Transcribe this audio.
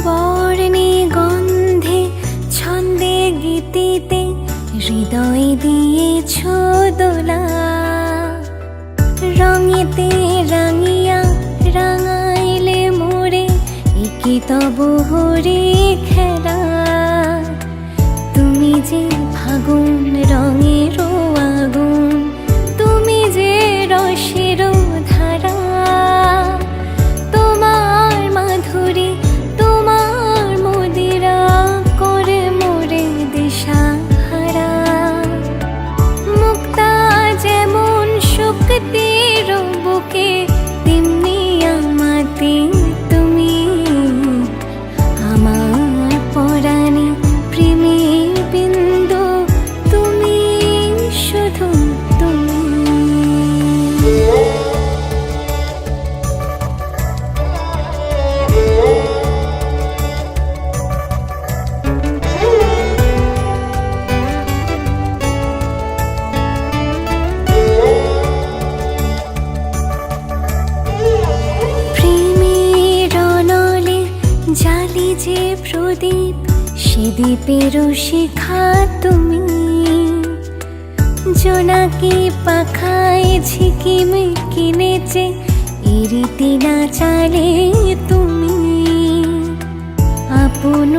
বর্ণে গন্ধে ছন্দে গীতিতে হৃদয় দিয়েছ দোলা। রঙেতে রাঙিয়া রাঙাইলে মোরে একি তব হরে খেলা। তুমি যে ফাগুন রঙের আগুন, তুমি যে রসের ধারা। তোমার মাধুরী তোমার মদিরা করে মোরে দিশাহারা। মুক্তা যেমন শক্তির বুকে, তেমনি আমাতে তুমি। আমার পরাণে প্রেমের বিন্দু, তুমি শুধু তুমি। প্রেমের অনলে জালি যে প্রদীপ, সে দ্বীপের শিখা তুমি। জোনাকি পাখায় ঝিকিমিকি নেচে এরিতি না চালে তুমি। আপন